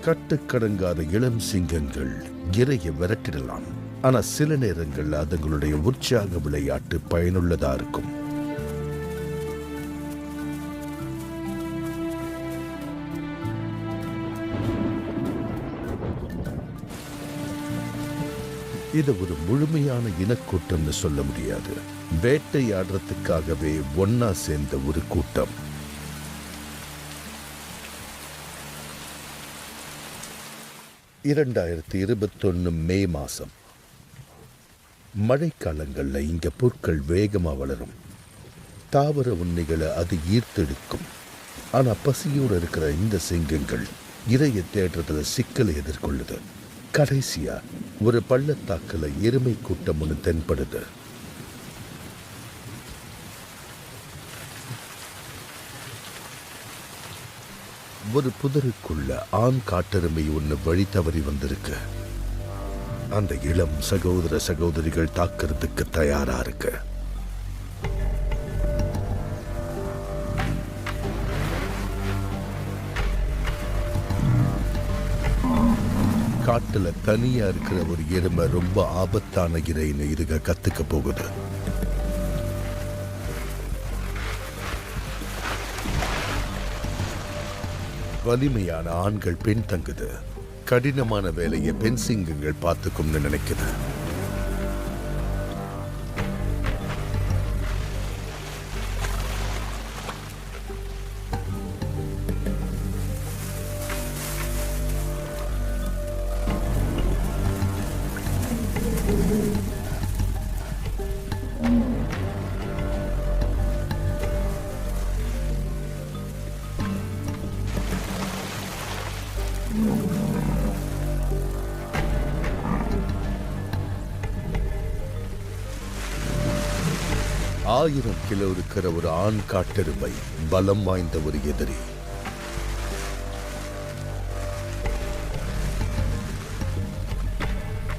கட்டுக்கடங்காத இளம் சிங்கங்கள் இரையை விரட்டிடலாம். ஆனா சில நேரங்கள் அதுங்களுடைய உற்சாக விளையாட்டு பயனுள்ளதா இருக்கும். இது ஒரு முழுமையான இனக்கூட்டம்னு சொல்ல முடியாது. வேட்டையாடுறதுக்காகவே ஒன்னா சேர்ந்த ஒரு கூட்டம். மே மாசம். மழைக்காலங்கள்ல இங்க புற்கள் வேகமா வளரும். தாவர உண்ணிகளை அது ஈர்த்தெடுக்கும். ஆனா பசியோடு இருக்கிற இந்த சிங்கங்கள் இரையை தேடுறதுல சிக்கலை எதிர்கொள்ளுது. கடைசியா ஒரு பள்ளத்தாக்குல எருமை கூட்டம் ஒன்று தென்படுது. ஒரு புதருக்குள்ள ஆண் காட்டெருமை ஒன்று வழி தவறி வந்திருக்கு. அந்த இளம் சகோதர சகோதரிகள் தாக்குறதுக்கு தயாரா இருக்கு. காட்டுல தனியா இருக்கிற ஒரு எருமை ரொம்ப ஆபத்தான இரைன்னு இதுக கத்துக்க போகுது. வலிமையான ஆண்கள் பெண் தங்குது. கடினமான வேலையை பெண் சிங்கங்கள் பார்த்துக்கும்னு நினைக்குது. ஆயிரம் கிலோ இருக்கிற ஒரு ஆண் காட்டெருமை பலம் வாய்ந்த ஒரு எதிரி.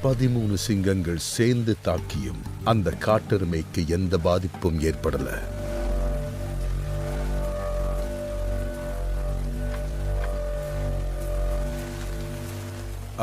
பதிமூணு சிங்கங்கள் சேர்ந்து தாக்கியும் அந்த காட்டெருமைக்கு எந்த பாதிப்பும் ஏற்படல.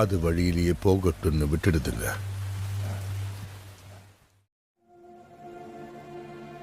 அது வழியிலேயே போகட்டும்னு விட்டுடுதுங்க.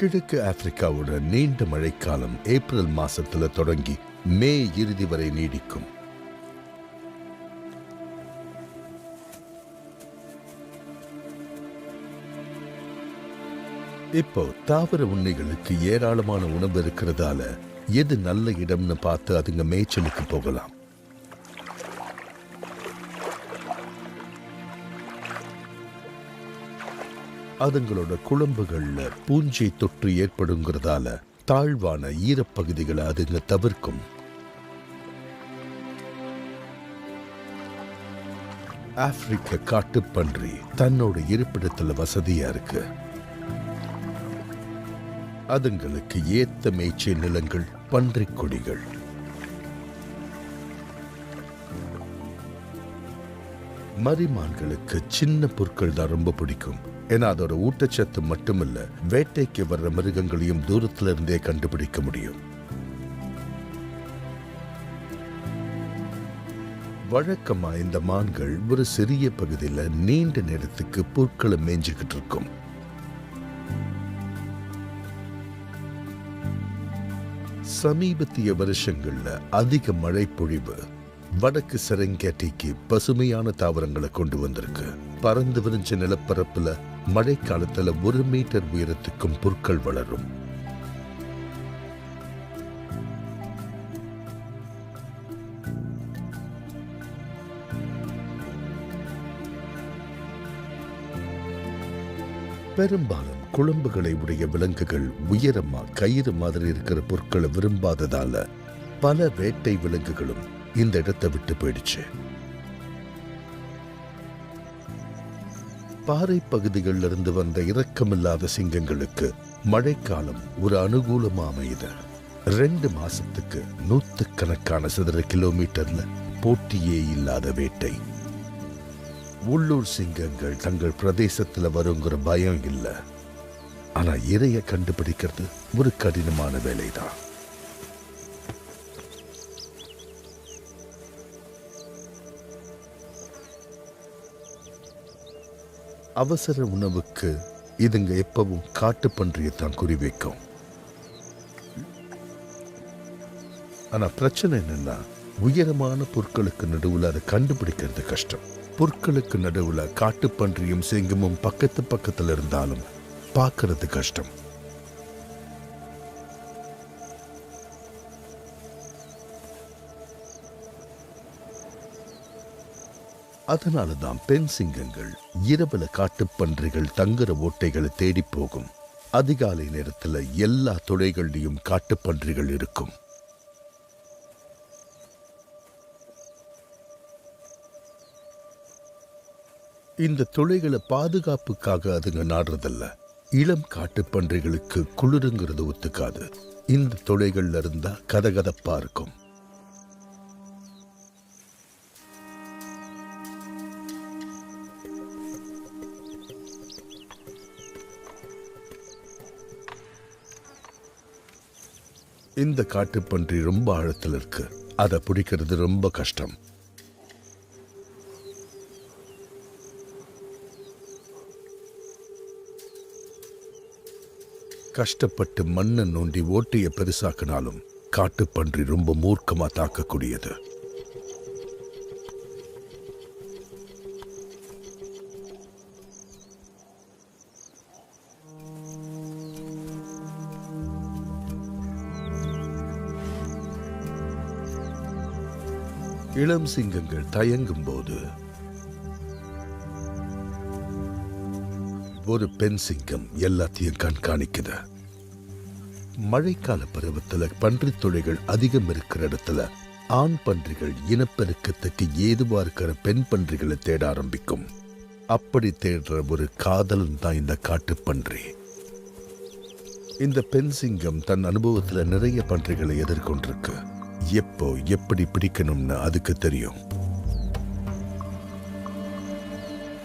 கிழக்கு ஆப்பிரிக்காவோட நீண்ட மழைக்காலம் ஏப்ரல் மாசத்துல தொடங்கி மே இறுதி வரை நீடிக்கும். இப்போ தாவர உண்ணிகளுக்கு ஏராளமான உணவு இருக்கிறதால எது நல்ல இடம்னு பார்த்து அதுங்க மேய்ச்சலுக்கு போகலாம். அதுங்களோட குழம்புகள்ல பூஞ்சை தொற்று ஏற்படுங்கிறதால தாழ்வான ஈரப்பகுதிகளை அதுங்க தவிர்க்கும். ஆப்பிரிக்க காட்டுப்பன்றி தன்னோட இருப்பிடத்துல வசதியா இருக்கு. அதுங்களுக்கு ஏத்த மேய்ச்சல் நிலங்கள் பன்றிக் கொடிகள். மரிமான்களுக்கு சின்ன புற்கள் தான் ரொம்ப பிடிக்கும். ஏன்னா அதோட ஊட்டச்சத்து மட்டுமில்ல, வேட்டைக்கு வர்ற மிருகங்களையும் தூரத்துல இருந்தே கண்டுபிடிக்க முடியும். வழக்கமா இந்த மான்கள் ஒரு சிறிய பகுதியில நீண்ட நேரத்துக்கு புற்களை மேய்ஞ்சுக்கிட்டு இருக்கும். சமீபத்திய வருஷங்கள்ல அதிக மழை பொழிவு வடக்கு செரெங்கேட்டிக்கு பசுமையான தாவரங்களை கொண்டு வந்திருக்கு. பறந்து விரிஞ்ச நிலப்பரப்புல மழைக்காலத்துல 1 மீட்டர் உயரத்துக்கும் புற்கள் வளரும். பெரும்பாலும் குழம்புகளை உடைய விலங்குகள் உயரமா கயிறு மாதிரி இருக்கிற பொருட்களை விரும்பாததால பல வேட்டை விலங்குகளும் இந்த இடத்தை விட்டு போயிடுச்சு. பாறை பகுதிகளில் இருந்து வந்த இரக்கமில்லாத சிங்கங்களுக்கு மழைக்காலம் ஒரு அனுகூலமா அமையுது. 2 மாசத்துக்கு 100கணக்கான சதுர கிலோமீட்டர்ல போட்டியே இல்லாத வேட்டை. உள்ளூர் சிங்கங்கள் தங்கள் பிரதேசத்துல வருங்கிற பயம் இல்லை. ஆனா இரைய கண்டுபிடிக்கிறது ஒரு கடினமான வேலைதான். அவசர உணவுக்கு இதுங்க எப்பவும் காட்டுப்பன்றியைத்தான் குறிவைக்கும். ஆனா பிரச்சனை என்னன்னா, உயரமான புற்களுக்கு நடுவுல அதை கண்டுபிடிக்கிறது கஷ்டம். புற்களுக்கு நடுவுல காட்டுப்பன்றியும் சிங்கமும் பக்கத்துல இருந்தாலும் பார்க்கறது கஷ்டம். அதனாலதான் பெண் சிங்கங்கள் இரவுல காட்டுப்பன்றிகள் தங்குற ஓட்டைகளை தேடி போகும். அதிகாலை நேரத்துல எல்லா துளைகள்லயும் காட்டுப்பன்றிகள் இருக்கும். இந்த துளைகளை பாதுகாப்புக்காக அதுங்க நாடுறதில்ல. இளம் காட்டுப்பன்றிகளுக்கு குளிருங்கிறது ஒத்துக்காது. இந்த துளைகள்ல இருந்தா கதகதப்பா இருக்கும். இந்த காட்டுப்பன்றி ரொம்ப ஆழத்தில் இருக்கு. அதை பிடிக்கிறது ரொம்ப கஷ்டம். கஷ்டப்பட்டு மண்ணை நோண்டி ஓட்டையை பெருசாக்கினாலும் காட்டுப்பன்றி ரொம்ப மூர்க்கமா தாக்கக்கூடியது. இளம் சிங்கங்கள் தயங்கும் போது ஒரு பெண் சிங்கம் எல்லாத்தையும் கண்காணிக்குது. மழைக்கால பருவத்துல பன்றி தொழில்கள் அதிகம் இருக்கிற இடத்துல ஆண் பன்றிகள் இனப்பெருக்கத்துக்கு ஏதுவா இருக்கிற பெண் பன்றிகளை தேட ஆரம்பிக்கும். அப்படி தேடுற ஒரு காதலன் தான் இந்த காட்டுப்பன்றி. இந்த பெண் சிங்கம் தன் அனுபவத்துல நிறைய பன்றிகளை எதிர்கொண்டிருக்கு. எப்போ எப்படி பிடிக்கணும்னு அதுக்கு தெரியும்.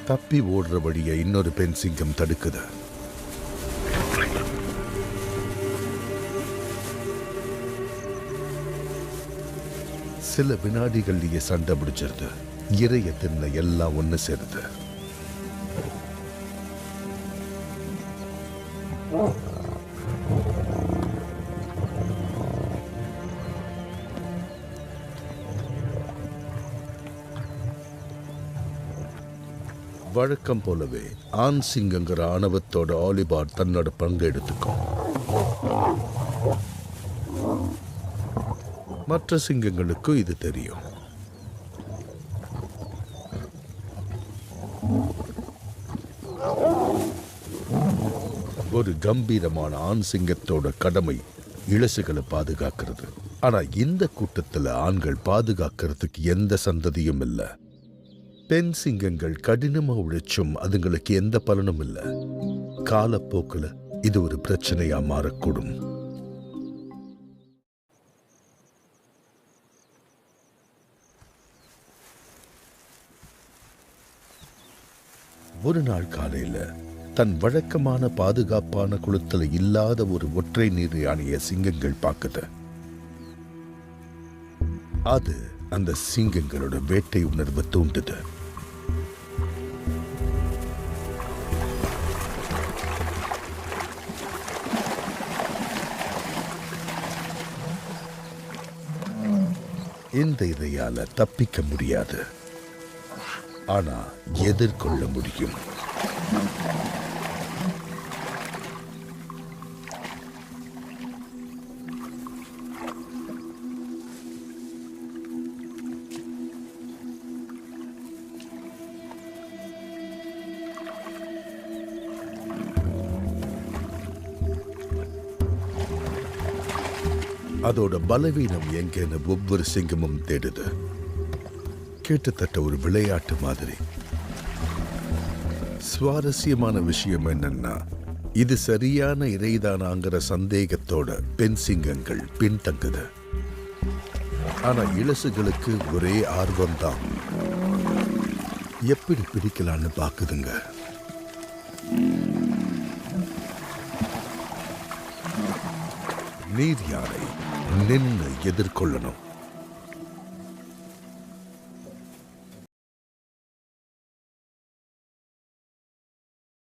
தப்பி ஓடுற வழியை இன்னொரு பெண் சிங்கம் தடுக்குது. சில வினாடிகள்லயே சண்டை பிடிச்சிருது. இறைய தின்ன எல்லாம் ஒண்ணு சேருது. வழக்கம் போலவே ஆண் சிங்கங்கிற ஆணவத்தோட ஆலிபார் தன்னோட பங்கு எடுத்துக்கும். மற்ற சிங்கங்களுக்கும் இது தெரியும். ஒரு கம்பீரமான ஆண் சிங்கத்தோட கடமை இளசுகளை பாதுகாக்கிறது. ஆனா இந்த கூட்டத்துல ஆண்கள் பாதுகாக்கிறதுக்கு எந்த சந்ததியும் இல்லை. பெண் சிங்கங்கள் கடினமா உழைச்சும் அதுங்களுக்கு எந்த பலனும் இல்லை. காலப்போக்கில் இது ஒரு பிரச்சனையா மாறக்கூடும். ஒரு நாள் காலையில தன் வழக்கமான பாதுகாப்பான குளத்துல இல்லாத ஒரு ஒற்றை நீர் யானைய சிங்கங்கள் பார்க்குது. அது அந்த சிங்கங்களோட வேட்டை உணர்வை தூண்டுது. இந்த இதையால தப்பிக்க முடியாது, ஆனா எதிர்கொள்ள முடியும். அதோட பலவீனம் எங்கன்னு ஒவ்வொரு சிங்கமும் தேடுது. கிட்டத்தட்ட ஒரு விளையாட்டு மாதிரி. சுவாரஸ்யமான விஷயம் என்னன்னா, இது சரியான இறைதானாங்கிற சந்தேகத்தோட பெண் சிங்கங்கள் பின்தங்குது. ஆனா இளசுகளுக்கு ஒரே ஆர்வம்தான், எப்படி பிடிக்கலான்னு பாக்குதுங்க. நீர் யானை நின்று எதிர்கொள்ளணும்.